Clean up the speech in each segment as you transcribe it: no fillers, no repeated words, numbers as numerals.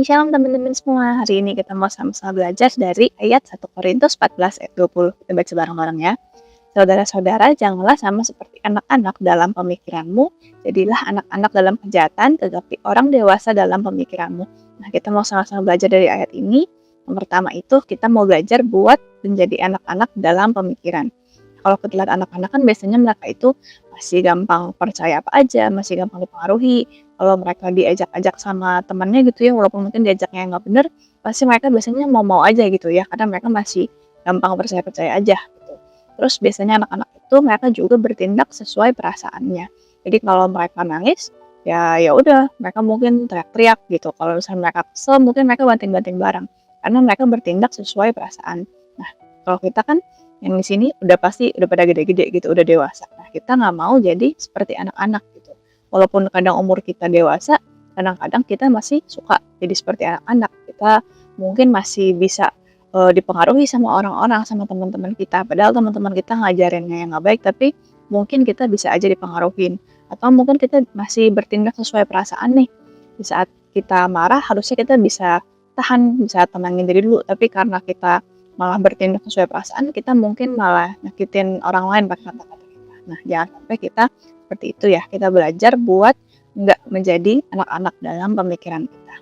Shalom teman-teman semua. Hari ini kita mau sama-sama belajar dari ayat 1 Korintus 14 ayat 20. Kita baca bareng-bareng ya. Saudara-saudara, janganlah sama seperti anak-anak dalam pemikiranmu. Jadilah anak-anak dalam kejahatan, tetapi orang dewasa dalam pemikiranmu. Nah, kita mau sama-sama belajar dari ayat ini. Yang pertama itu, kita mau belajar buat menjadi anak-anak dalam pemikiran. Kalau kita lihat anak-anak kan biasanya mereka itu masih gampang percaya apa aja, masih gampang dipengaruhi. Kalau mereka diajak-ajak sama temannya gitu ya, walaupun mungkin diajaknya nggak bener, pasti mereka biasanya mau-mau aja gitu ya, karena mereka masih gampang percaya-percaya aja gitu. Terus biasanya anak-anak itu mereka juga bertindak sesuai perasaannya. Jadi kalau mereka nangis, ya udah mereka mungkin teriak-teriak gitu. Kalau misalnya mereka kesel, mungkin mereka banting-banting barang, karena mereka bertindak sesuai perasaan. Nah, kalau kita kan yang di sini udah pasti udah pada gede-gede gitu, udah dewasa. Nah, kita nggak mau jadi seperti anak-anak gitu. Walaupun kadang umur kita dewasa, kadang-kadang kita masih suka jadi seperti anak-anak. Kita mungkin masih bisa dipengaruhi sama orang-orang, sama teman-teman kita. Padahal teman-teman kita ngajarinnya yang nggak baik, tapi mungkin kita bisa aja dipengaruhin. Atau mungkin kita masih bertindak sesuai perasaan nih. Di saat kita marah, harusnya kita bisa tahan, bisa tenangin diri dulu. Tapi karena kita malah bertindak sesuai perasaan, kita mungkin malah nyakitin orang lain pakai kata-kata kita. Nah, jangan sampai kita seperti itu ya. Kita belajar buat nggak menjadi anak-anak dalam pemikiran kita.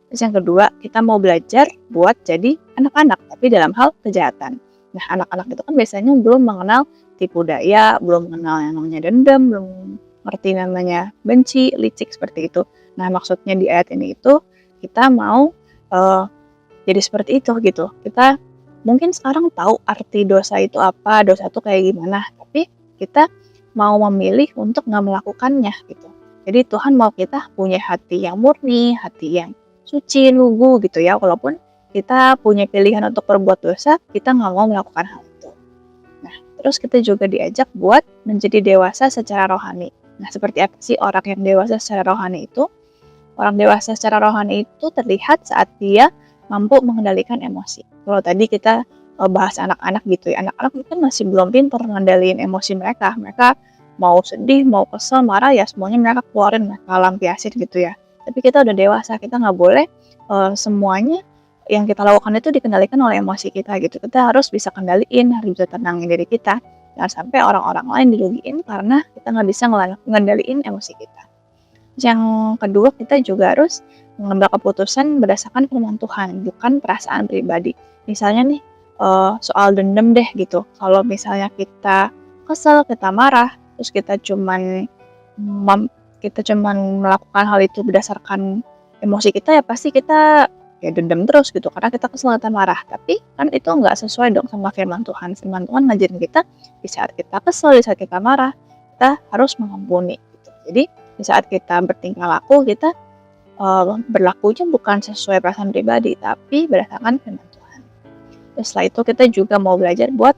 Terus yang kedua, kita mau belajar buat jadi anak-anak, tapi dalam hal kejahatan. Nah, anak-anak itu kan biasanya belum mengenal tipu daya, belum mengenal yang namanya dendam, belum ngerti namanya benci, licik, seperti itu. Nah, maksudnya di ayat ini itu, kita mau jadi seperti itu gitu. Kita mungkin sekarang tahu arti dosa itu apa, dosa itu kayak gimana, tapi kita mau memilih untuk nggak melakukannya gitu. Jadi Tuhan mau kita punya hati yang murni, hati yang suci, lugu gitu ya. Walaupun kita punya pilihan untuk berbuat dosa, kita nggak mau melakukan hal itu. Nah, terus kita juga diajak buat menjadi dewasa secara rohani. Nah, seperti apa sih orang yang dewasa secara rohani itu? Orang dewasa secara rohani itu terlihat saat dia mampu mengendalikan emosi. Kalau tadi kita bahas anak-anak gitu ya, anak-anak mungkin masih belum pintar mengendalikan emosi mereka. Mereka mau sedih, mau kesel, marah, ya semuanya mereka keluarin, mereka lampiasin gitu ya. Tapi kita udah dewasa, kita nggak boleh semuanya yang kita lakukan itu dikendalikan oleh emosi kita gitu. Kita harus bisa kendaliin, harus bisa tenangin diri kita. Jangan sampai orang-orang lain dirugiin karena kita nggak bisa ngendaliin emosi kita. Yang kedua, kita juga harus mengambil keputusan berdasarkan firman Tuhan, bukan perasaan pribadi. Misalnya nih, soal dendam deh gitu. Kalau misalnya kita kesel, kita marah, terus kita cuman melakukan hal itu berdasarkan emosi kita, ya pasti kita ya dendam terus gitu, karena kita kesel, kita marah. Tapi kan itu nggak sesuai dong sama firman Tuhan. Firman Tuhan ngajarin kita di saat kita kesel, di saat kita marah, kita harus mengampuni gitu. Jadi di saat kita bertingkah laku, kita berlakunya bukan sesuai perasaan pribadi, tapi berdasarkan firman Tuhan. Terus setelah itu kita juga mau belajar buat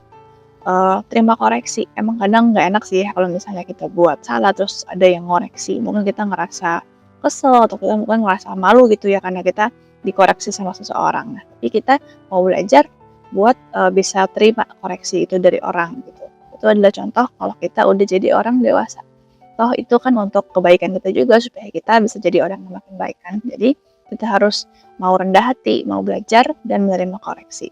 terima koreksi. Emang kadang nggak enak sih kalau misalnya kita buat salah terus ada yang ngoreksi. Mungkin kita ngerasa kesel atau kita mungkin ngerasa malu gitu ya karena kita dikoreksi sama seseorang. Nah, tapi kita mau belajar buat bisa terima koreksi itu dari orang gitu. Itu adalah contoh kalau kita udah jadi orang dewasa. Toh itu kan untuk kebaikan kita juga supaya kita bisa jadi orang yang makin baik kan. Jadi kita harus mau rendah hati, mau belajar dan menerima koreksi.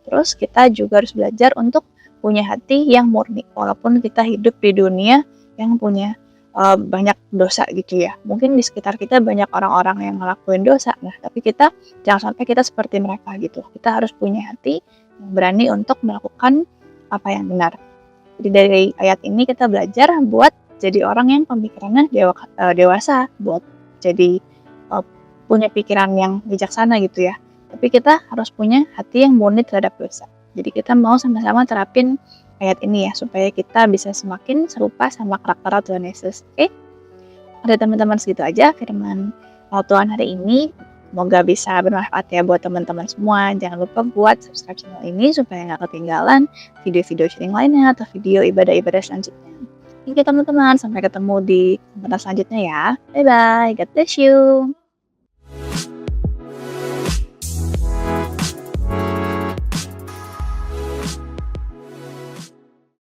Terus kita juga harus belajar untuk punya hati yang murni. Walaupun kita hidup di dunia yang punya banyak dosa gitu ya. Mungkin di sekitar kita banyak orang-orang yang ngelakuin dosa. Nah, tapi kita jangan sampai kita seperti mereka gitu. Kita harus punya hati yang berani untuk melakukan apa yang benar. Jadi dari ayat ini kita belajar buat jadi orang yang pemikirannya dewasa, buat jadi punya pikiran yang bijaksana gitu ya. Tapi kita harus punya hati yang murni terhadap dosa. Jadi kita mau sama-sama terapin ayat ini ya, supaya kita bisa semakin serupa sama karakter Tuhan Yesus. Oke? Ada teman-teman segitu aja firman Tuhan hari ini. Semoga bisa bermanfaat ya buat teman-teman semua. Jangan lupa buat subscribe channel ini supaya nggak ketinggalan video-video sharing lainnya atau video ibadah-ibadah selanjutnya. Oke teman-teman, sampai ketemu di kesempatan selanjutnya ya. Bye-bye, God bless you.